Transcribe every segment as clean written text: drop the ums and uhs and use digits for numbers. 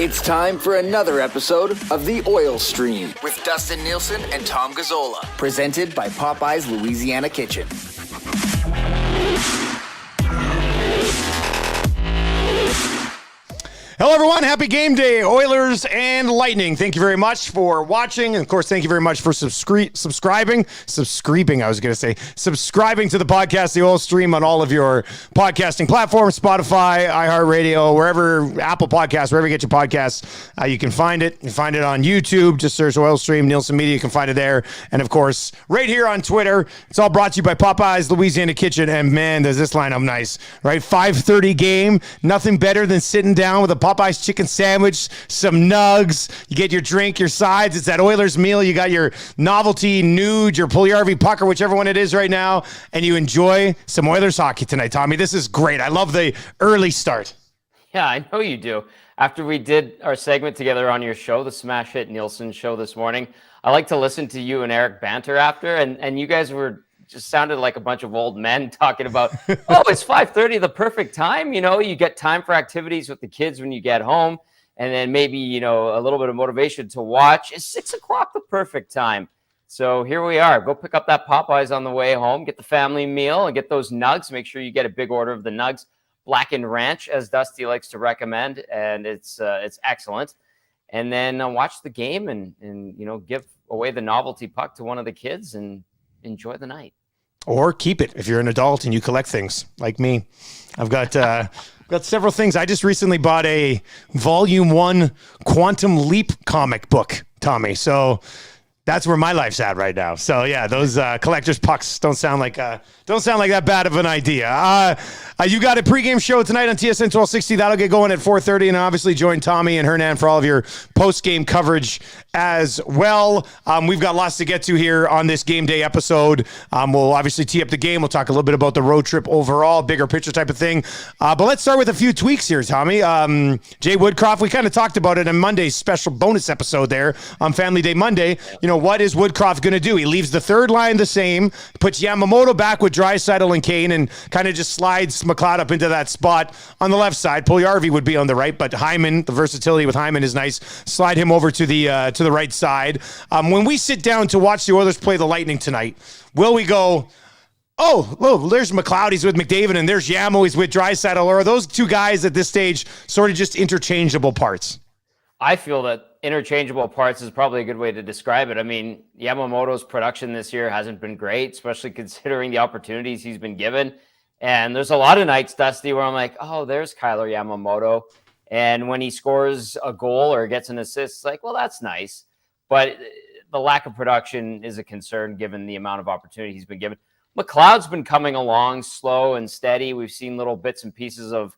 It's time for another episode of The Oil Stream with Dustin Nielsen and Tom Gazzola, presented by Popeye's Louisiana Kitchen. Hello, everyone. Happy game day, Oilers and Lightning. Thank you very much for watching. And, of course, thank you very much for subscribing to the podcast, The Oil Stream, on all of your podcasting platforms, Spotify, iHeartRadio, wherever, Apple Podcasts, wherever you get your podcasts, you can find it. You can find it on YouTube. Just search Oil Stream, Nielsen Media. You can find it there. And, of course, right here on Twitter. It's all brought to you by Popeye's Louisiana Kitchen. And, man, does this lineup nice, right? 5:30 game. Nothing better than sitting down with a Popeye's chicken sandwich, some nugs. You get your drink, your sides. It's that Oilers meal. You got your novelty nude, your Puljujärvi pucker, whichever one it is right now, and you enjoy some Oilers hockey tonight, Tommy. This is great. I love the early start. Yeah, I know you do. After we did our segment together on your show, the Smash Hit Nielsen show this morning, I like to listen to you and Eric banter after, and you guys were just sounded like a bunch of old men talking about, oh, it's 5:30, the perfect time. You know, you get time for activities with the kids when you get home, and then maybe, you know, a little bit of motivation to watch. Is 6 o'clock the perfect time? So here we are. Go pick up that Popeyes on the way home, get the family meal, and get those nugs. Make sure you get a big order of the nugs, blackened ranch, as Dusty likes to recommend, and it's excellent. And then watch the game and you know, give away the novelty puck to one of the kids and enjoy the night. Or keep it if you're an adult and you collect things like me. I've got several things. I just recently bought a Volume 1 Quantum Leap comic book, Tommy. So that's where my life's at right now. So yeah, those collector's pucks don't sound like that bad of an idea. You got a pregame show tonight on TSN 1260. That'll get going at 4:30, and obviously join Tommy and Hernan for all of your postgame coverage as well. We've got lots to get to here on this game day episode. We'll obviously tee up the game. We'll talk a little bit about the road trip overall, bigger picture type of thing. But let's start with a few tweaks here, Tommy. Jay Woodcroft, we kind of talked about it in Monday's special bonus episode there on Family Day Monday. You know, what is Woodcroft going to do? He leaves the third line the same, puts Yamamoto back with Draisaitl and Kane, and kind of just slides McLeod up into that spot on the left side. Puljujärvi would be on the right, but Hyman, the versatility with Hyman is nice. Slide him over to the right side. When we sit down to watch the Oilers play the Lightning tonight, will we go, oh, there's McLeod, he's with McDavid, and there's Yamo, he's with Draisaitl, or are those two guys at this stage sort of just interchangeable parts? I feel that interchangeable parts is probably a good way to describe it. I mean, Yamamoto's production this year hasn't been great, especially considering the opportunities he's been given. And there's a lot of nights, Dusty, where I'm like, oh, there's Kyler Yamamoto. And when he scores a goal or gets an assist, it's like, well, that's nice. But the lack of production is a concern given the amount of opportunity he's been given. McLeod's been coming along slow and steady. We've seen little bits and pieces of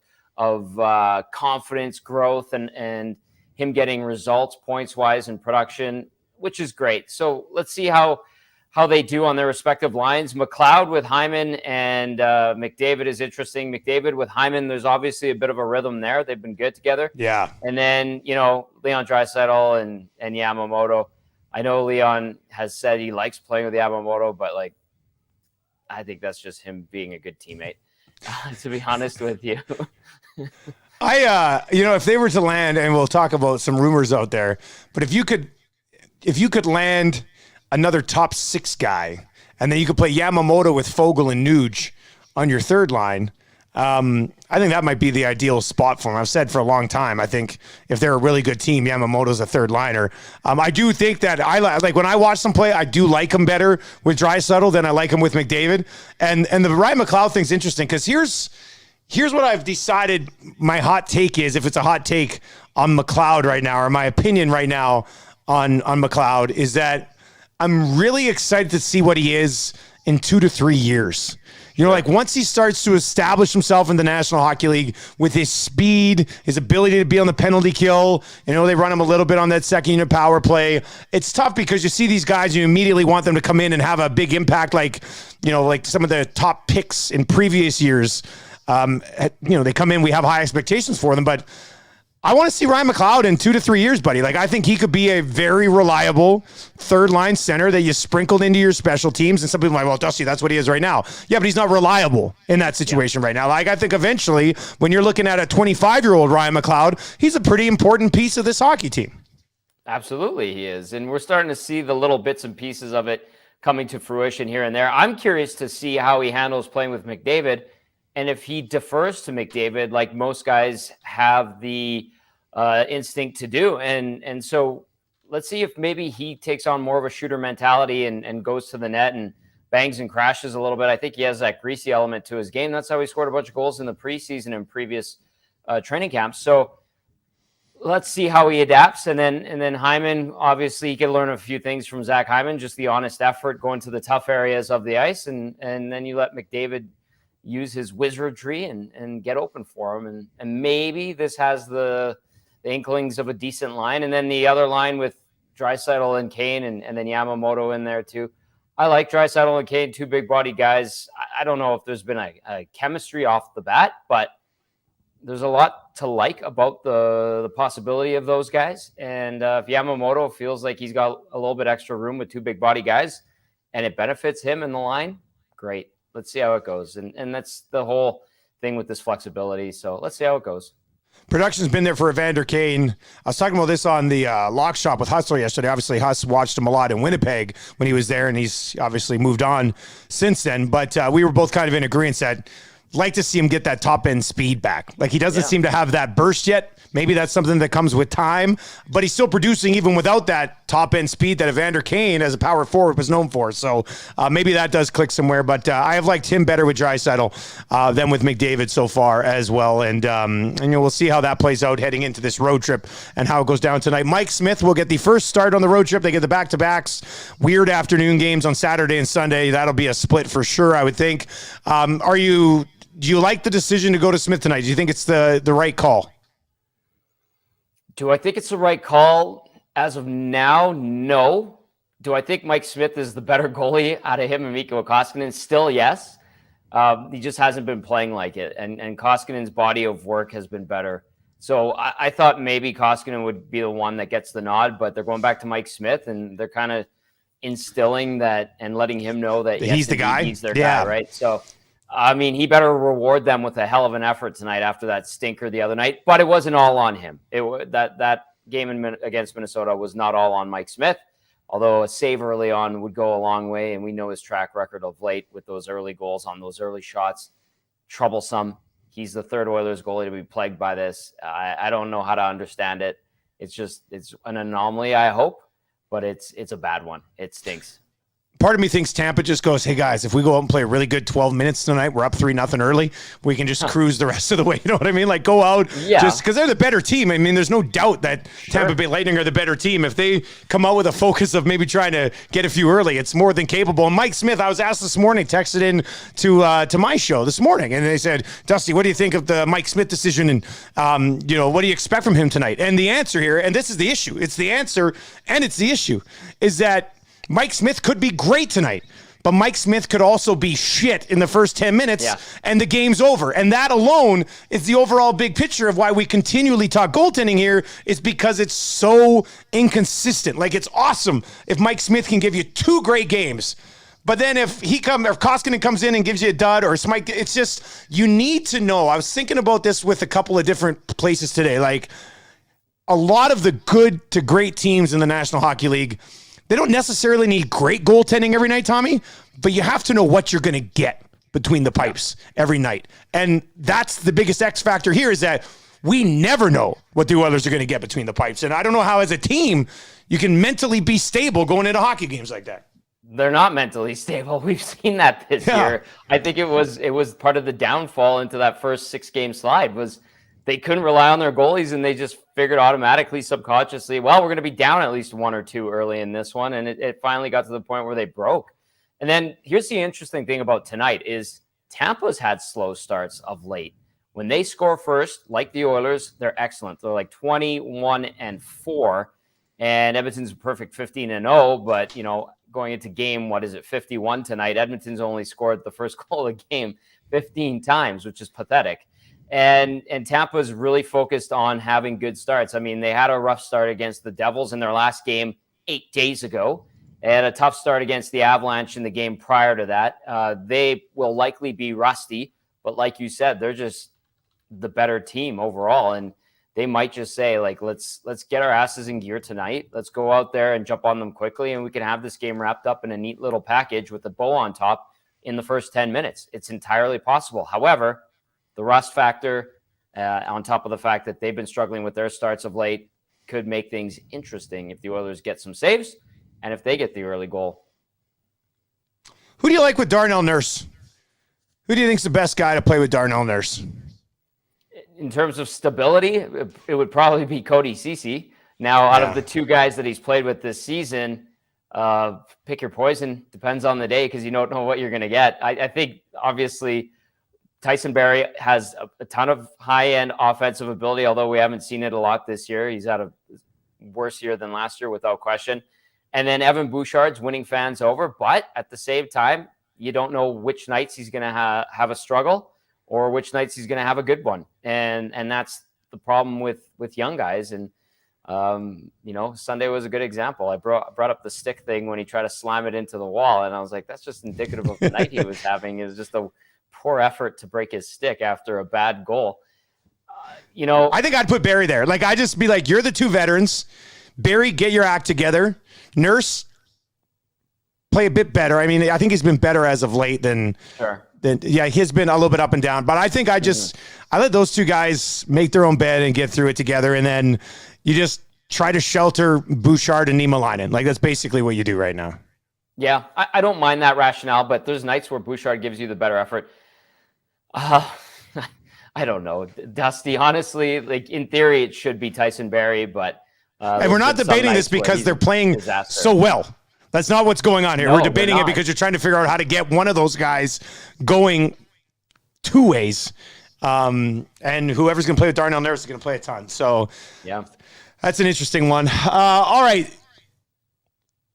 confidence, growth, and him getting results points-wise in production, which is great. So let's see how they do on their respective lines. McLeod with Hyman and McDavid is interesting. McDavid with Hyman, there's obviously a bit of a rhythm there. They've been good together. Yeah. And then, you know, Leon Draisaitl and Yamamoto. I know Leon has said he likes playing with Yamamoto, but, like, I think that's just him being a good teammate, to be honest with you. If they were to land, and we'll talk about some rumors out there, but if you could land another top 6 guy, and then you could play Yamamoto with Foegele and Nuge on your third line, I think that might be the ideal spot for him. I've said for a long time, I think if they're a really good team, Yamamoto's a third liner. I do think that like when I watch them play, I do like him better with Draisaitl than I like him with McDavid. And the Ryan McLeod thing's interesting because here's what I've decided my hot take is, if it's a hot take on McLeod right now, or my opinion right now on McLeod, is that I'm really excited to see what he is in 2 to 3 years. You know, like once he starts to establish himself in the National Hockey League with his speed, his ability to be on the penalty kill, you know, they run him a little bit on that second unit power play. It's tough because you see these guys, you immediately want them to come in and have a big impact, like, you know, like some of the top picks in previous years. They come in, we have high expectations for them, but I want to see Ryan McLeod in 2 to 3 years, buddy. Like, I think he could be a very reliable third-line center that you sprinkled into your special teams. And some people are like, well, Dusty, that's what he is right now. Yeah, but he's not reliable in that situation right now. Like, I think eventually, when you're looking at a 25-year-old Ryan McLeod, he's a pretty important piece of this hockey team. Absolutely, he is. And we're starting to see the little bits and pieces of it coming to fruition here and there. I'm curious to see how he handles playing with McDavid. And if he defers to McDavid, like most guys have the instinct to do. And so let's see if maybe he takes on more of a shooter mentality and goes to the net and bangs and crashes a little bit. I think he has that greasy element to his game. That's how he scored a bunch of goals in the preseason and previous training camps. So let's see how he adapts. And then Hyman, obviously, he can learn a few things from Zach Hyman, just the honest effort, going to the tough areas of the ice. And then you let McDavid use his wizardry and get open for him. And maybe this has the inklings of a decent line. And then the other line with Draisaitl and Kane and then Yamamoto in there too. I like Draisaitl and Kane, two big body guys. I don't know if there's been a chemistry off the bat, but there's a lot to like about the possibility of those guys. And if Yamamoto feels like he's got a little bit extra room with two big body guys and it benefits him in the line, great. Let's see how it goes. And that's the whole thing with this flexibility. So let's see how it goes. Production's been there for Evander Kane. I was talking about this on the Lock Shop with Hustler yesterday. Obviously, Huss watched him a lot in Winnipeg when he was there, and he's obviously moved on since then. But we were both kind of in agreement that like to see him get that top-end speed back. Like, he doesn't seem to have that burst yet. Maybe that's something that comes with time, but he's still producing even without that top-end speed that Evander Kane as a power forward was known for. So maybe that does click somewhere, but I have liked him better with Draisaitl than with McDavid so far as well. And we'll see how that plays out heading into this road trip and how it goes down tonight. Mike Smith will get the first start on the road trip. They get the back-to-backs, weird afternoon games on Saturday and Sunday. That'll be a split for sure, I would think. Do you like the decision to go to Smith tonight? Do you think it's the right call? Do I think it's the right call? As of now, no. Do I think Mike Smith is the better goalie out of him and Mikko Koskinen? Still, yes. He just hasn't been playing like it. And Koskinen's body of work has been better. So I thought maybe Koskinen would be the one that gets the nod, but they're going back to Mike Smith, and they're kind of instilling that and letting him know that he's the guy. He's their guy, right? So, I mean, he better reward them with a hell of an effort tonight after that stinker the other night. But it wasn't all on him. That game against Minnesota was not all on Mike Smith, although a save early on would go a long way, and we know his track record of late with those early goals on those early shots. Troublesome. He's the third Oilers goalie to be plagued by this. I don't know how to understand it. It's an anomaly, I hope, but it's a bad one. It stinks. Part of me thinks Tampa just goes, hey, guys, if we go out and play a really good 12 minutes tonight, we're up 3-0 early, we can just cruise the rest of the way. You know what I mean? Like, go out just because they're the better team. I mean, there's no doubt that Tampa Bay Lightning are the better team. If they come out with a focus of maybe trying to get a few early, it's more than capable. And Mike Smith, I was asked this morning, texted in to my show this morning, and they said, Dusty, what do you think of the Mike Smith decision? And, what do you expect from him tonight? And the answer here, and this is the issue, it's the answer and it's the issue, is that Mike Smith could be great tonight, but Mike Smith could also be shit in the first 10 minutes and the game's over. And that alone is the overall big picture of why we continually talk goaltending here, is because it's so inconsistent. Like, it's awesome if Mike Smith can give you 2 great games, but then if Koskinen comes in and gives you a dud, or Smike, it's just, you need to know. I was thinking about this with a couple of different places today. Like, a lot of the good to great teams in the National Hockey League, they don't necessarily need great goaltending every night, Tommy, but you have to know what you're going to get between the pipes every night. And that's the biggest X factor here, is that we never know what the Oilers are going to get between the pipes. And I don't know how, as a team, you can mentally be stable going into hockey games like that. They're not mentally stable. We've seen that this year. I think it was part of the downfall into that first 6-game slide was they couldn't rely on their goalies, and they just figured automatically, subconsciously, well, we're going to be down at least 1 or 2 early in this one. And it finally got to the point where they broke. And then here's the interesting thing about tonight is Tampa's had slow starts of late. When they score first, like the Oilers, they're excellent. They're like 21-4, and Edmonton's a perfect 15-0. But, going into game, 51 tonight, Edmonton's only scored the first goal of the game 15 times, which is pathetic. And Tampa's really focused on having good starts. I mean, they had a rough start against the Devils in their last game 8 days ago. They had a tough start against the Avalanche in the game prior to that. They will likely be rusty, but like you said, they're just the better team overall. And they might just say, like, let's get our asses in gear tonight. Let's go out there and jump on them quickly, and we can have this game wrapped up in a neat little package with a bow on top in the first 10 minutes. It's entirely possible. However, the rust factor, on top of the fact that they've been struggling with their starts of late, could make things interesting if the Oilers get some saves and if they get the early goal. Who do you like with Darnell Nurse? Who do you think's the best guy to play with Darnell Nurse? In terms of stability, it would probably be Cody Ceci. Now, out of the two guys that he's played with this season, pick your poison. Depends on the day because you don't know what you're going to get. I think, obviously, Tyson Barrie has a ton of high-end offensive ability, although we haven't seen it a lot this year. He's had a worse year than last year, without question. And then Evan Bouchard's winning fans over. But at the same time, you don't know which nights he's going to have a struggle or which nights he's going to have a good one. And that's the problem with young guys. And, Sunday was a good example. I brought up the stick thing when he tried to slam it into the wall. And I was like, that's just indicative of the night he was having. It was just a poor effort to break his stick after a bad goal. I think I'd put Barrie there. Like, I just be like, you're the two veterans. Barrie, get your act together. Nurse, play a bit better. I mean, I think he's been better as of late than. Sure. He's been a little bit up and down. But I think I let those two guys make their own bed and get through it together. And then you just try to shelter Bouchard and Niemelainen. Like, that's basically what you do right now. Yeah, I don't mind that rationale, but there's nights where Bouchard gives you the better effort. I don't know, Dusty. Honestly, like, in theory, it should be Tyson Barrie, but and we're not debating this because they're playing so well. That's not what's going on here. We're debating it because you're trying to figure out how to get one of those guys going two ways, and whoever's going to play with Darnell Nurse is going to play a ton. So yeah, that's an interesting one. All right.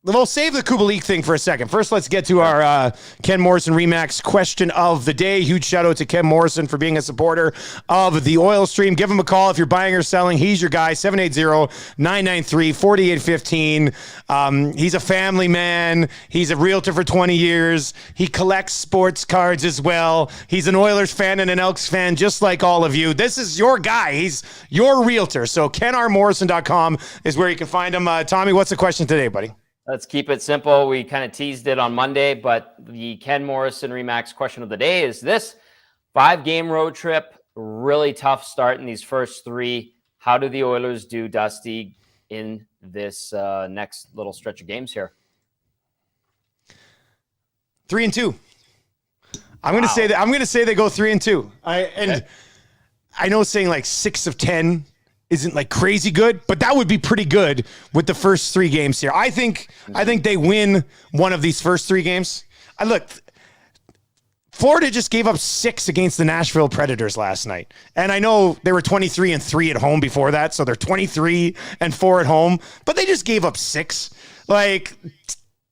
We'll save the Kubalik thing for a second. First, let's get to our Ken Morrison Remax question of the day. Huge shout out to Ken Morrison for being a supporter of the Oil Stream. Give him a call if you're buying or selling. He's your guy, 780-993-4815. He's a family man. He's a realtor for 20 years. He collects sports cards as well. He's an Oilers fan and an Elks fan, just like all of you. This is your guy. He's your realtor. So KenRMorrison.com is where you can find him. Tommy, what's the question today, buddy? Let's keep it simple. We kind of teased it on Monday, but the Ken Morrison Remax question of the day is this: 5-game road trip, really tough start in these first 3. How do the Oilers do, Dusty, in this next little stretch of games here? 3-2. I'm going to say that. I'm going to say they go 3-2. I know saying like 6 of 10 isn't like crazy good, but that would be pretty good with the first 3 games here. I think they win one of these first 3 games. Florida just gave up 6 against the Nashville Predators last night. And I know they were 23-3 at home before that, so they're 23-4 at home, but they just gave up 6. Like,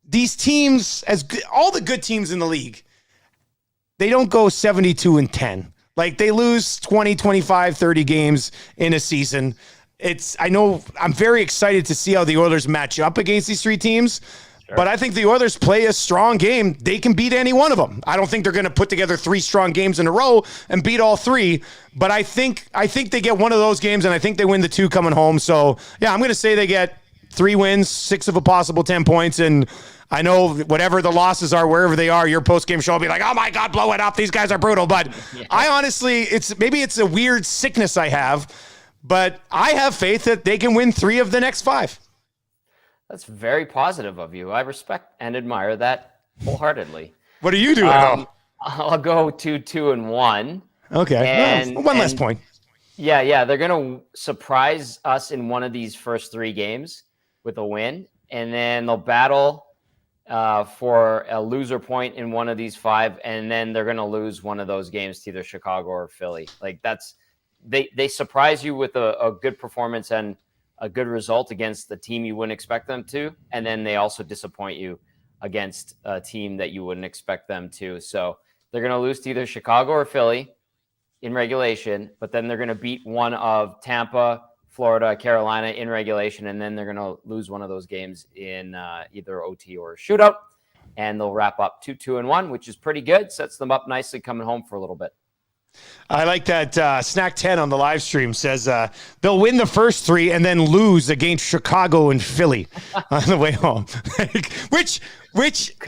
these teams, all the good teams in the league, they don't go 72-10. Like, they lose 20, 25, 30 games in a season. I know I'm very excited to see how the Oilers match up against these 3 teams, but I think the Oilers play a strong game. They can beat any one of them. I don't think they're going to put together 3 strong games in a row and beat all 3, but I think they get one of those games, and I think they win the 2 coming home. So, yeah, I'm going to say they get 3 wins, 6 of a possible 10 points, and I know whatever the losses are, wherever they are, your post-game show will be like, oh my God, blow it up. These guys are brutal. But I honestly, maybe it's a weird sickness I have, but I have faith that they can win 3 of the next 5. That's very positive of you. I respect and admire that wholeheartedly. What are you doing? I'll go 2-1. Okay. One less point. Yeah. They're going to surprise us in one of these first 3 games with a win, and then they'll battle for a loser point in one of these 5, and then they're going to lose one of those games to either Chicago or Philly. Like, they surprise you with a good performance and a good result against the team you wouldn't expect them to, and then they also disappoint you against a team that you wouldn't expect them to. So they're going to lose to either Chicago or Philly, in regulation, but then they're going to beat one of Tampa, Florida, Carolina in regulation, and then they're going to lose one of those games in either OT or shootout, and they'll wrap up 2-2-1, which is pretty good. Sets them up nicely coming home for a little bit. I like that Snack 10 on the live stream says they'll win the first 3 and then lose against Chicago and Philly on the way home. which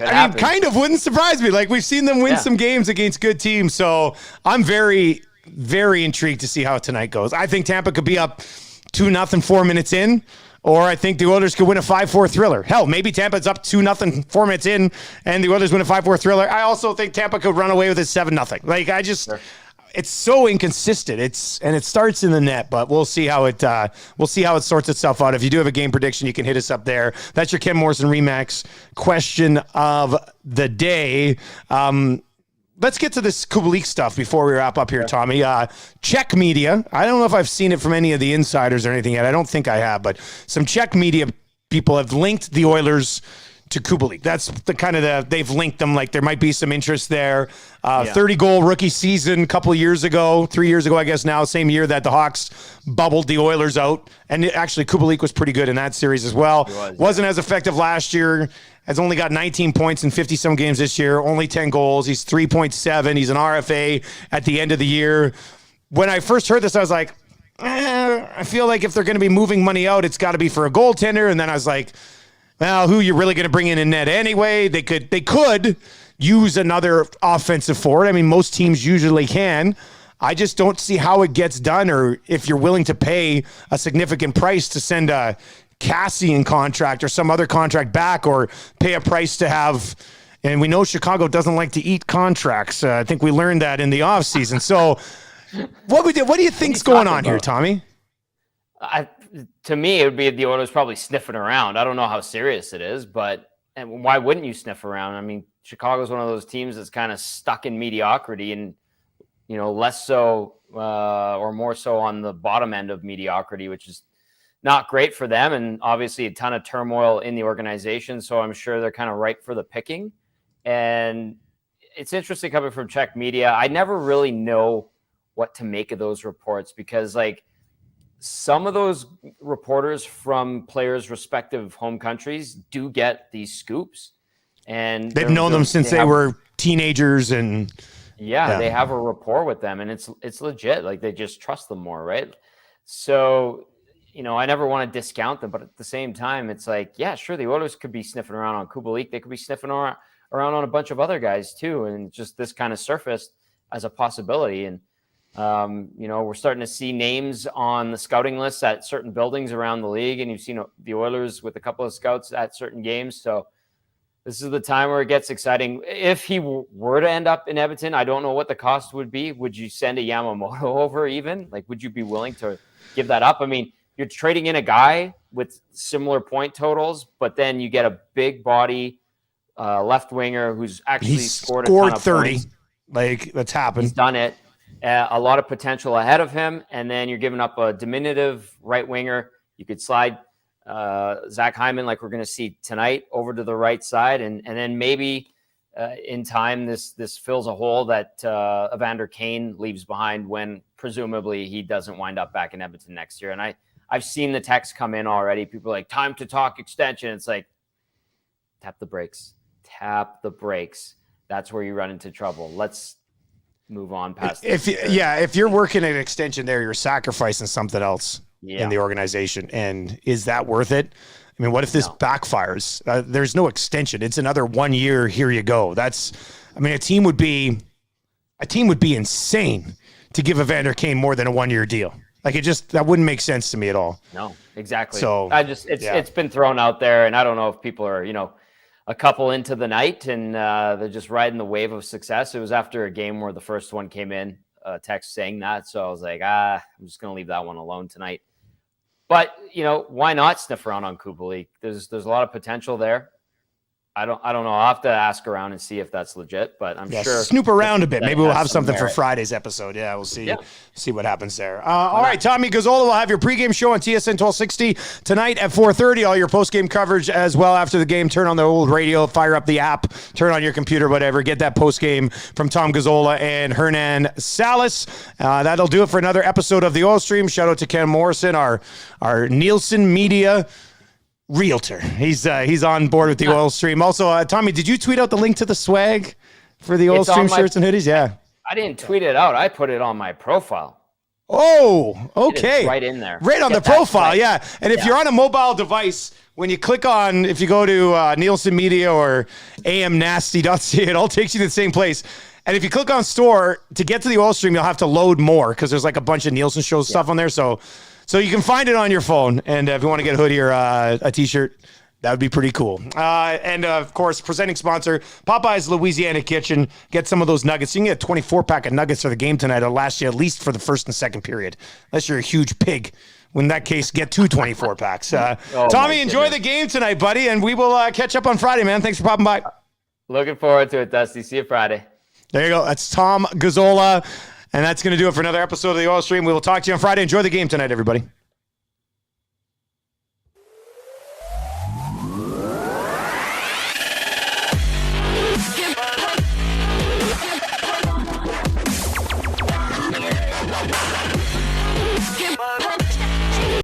I mean, kind of wouldn't surprise me. Like, we've seen them win some games against good teams. So I'm very, very intrigued to see how tonight goes. I think Tampa could be up 2-0 4 minutes in, or I think the Oilers could win a 5-4 thriller. Hell, maybe Tampa's up 2-0 4 minutes in and the Oilers win a 5-4 thriller. I also think Tampa could run away with it 7-0. Like, it's so inconsistent. It starts in the net, but we'll see how it sorts itself out. If you do have a game prediction, you can hit us up there. That's your Ken Morrison Remax question of the day. Let's get to this Kubalik stuff before we wrap up here, Tommy. Czech media. I don't know if I've seen it from any of the insiders or anything yet. I don't think I have, but some Czech media people have linked the Oilers to Kubalik. That's they've linked them, like there might be some interest there. 30-goal rookie season a couple of years ago, 3 years ago, I guess now, same year that the Hawks bubbled the Oilers out. And actually, Kubalik was pretty good in that series as well. Wasn't as effective last year. Has only got 19 points in 50-some games this year, only 10 goals. He's 3.7. He's an RFA at the end of the year. When I first heard this, I was like, I feel like if they're going to be moving money out, it's got to be for a goaltender. And then I was like, well, who are you really going to bring in net anyway? They could use another offensive forward. I mean, most teams usually can. I just don't see how it gets done, or if you're willing to pay a significant price to send a Cassian contract or some other contract back, or pay a price to have. And we know Chicago doesn't like to eat contracts. I think we learned that in the offseason. So what do you think's going on here, Tommy? To me, it would be the Oilers probably sniffing around. I don't know how serious it is, but and why wouldn't you sniff around? I mean, Chicago's one of those teams that's kind of stuck in mediocrity, and less so or more so on the bottom end of mediocrity, which is not great for them, and obviously a ton of turmoil in the organization. So I'm sure they're kind of ripe for the picking. And it's interesting coming from Czech media. I never really know what to make of those reports, because some of those reporters from players' respective home countries do get these scoops, and they've known them since they were teenagers, and they have a rapport with them, and it's legit. Like, they just trust them more, right? So, I never want to discount them, but at the same time, it's like, yeah, sure, the Oilers could be sniffing around on Kubalik. They could be sniffing around on a bunch of other guys too, and just this kind of surfaced as a possibility. And we're starting to see names on the scouting lists at certain buildings around the league, and you've seen the Oilers with a couple of scouts at certain games. So this is the time where it gets exciting. If he were to end up in Edmonton, I don't know what the cost would be. Would you send a Yamamoto over even? Like, would you be willing to give that up? I mean, you're trading in a guy with similar point totals, but then you get a big body left winger who's actually scored a ton of 30 points. Like, that's happened. He's done it. A lot of potential ahead of him, and then you're giving up a diminutive right winger. You could slide Zach Hyman, like we're going to see tonight, over to the right side, and then maybe in time this fills a hole that Evander Kane leaves behind when presumably he doesn't wind up back in Edmonton next year. And I've seen the text come in already. People are like, time to talk extension. It's like, tap the brakes. That's where you run into trouble. Let's move on past this. If you're working an extension there, you're sacrificing something else in the organization. And is that worth it? I mean, what if this backfires? There's no extension. It's another 1 year. Here you go. A team would be insane to give Evander Kane more than a 1 year deal. Like, that wouldn't make sense to me at all. No, exactly. So it's been thrown out there, and I don't know if people are, a couple into the night and they're just riding the wave of success. It was after a game where the first one came in, a text saying that. So I was like, I'm just going to leave that one alone tonight. But, why not sniff around on Kubalik? There's a lot of potential there. I don't know. I'll have to ask around and see if that's legit, but I'm sure. Snoop around a bit. Maybe we'll have something for merit. Friday's episode. Yeah, we'll see. Yeah. See what happens there. All right, Tommy Gazzola will have your pregame show on TSN 1260 tonight at 4:30. All your postgame coverage as well after the game. Turn on the old radio, fire up the app, turn on your computer, whatever. Get that postgame from Tom Gazzola and Hernan Salas. That'll do it for another episode of the Oil Stream. Shout out to Ken Morrison, our Nielsen Media realtor. He's on board with the Oil Stream. Also, Tommy, did you tweet out the link to the swag for the Oil Stream shirts and hoodies? Yeah. I didn't tweet it out. I put it on my profile. Oh, okay. It's right in there. Right on the profile, right. Yeah. And if you're on a mobile device, when you click on, if you go to Nielsen Media or amnasty.ca, it all takes you to the same place. And if you click on store, to get to the Oil Stream, you'll have to load more because there's like a bunch of Nielsen shows stuff on there. So you can find it on your phone. And if you want to get a hoodie or a T-shirt, that would be pretty cool. And, of course, presenting sponsor, Popeye's Louisiana Kitchen. Get some of those nuggets. You can get a 24-pack of nuggets for the game tonight. It'll last you at least for the first and second period, unless you're a huge pig. In that case, get 2 24-packs. Tommy, enjoy the game tonight, buddy, and we will catch up on Friday, man. Thanks for popping by. Looking forward to it, Dusty. See you Friday. There you go. That's Tom Gazzola, and that's going to do it for another episode of the Oil Stream. We will talk to you on Friday. Enjoy the game tonight, everybody.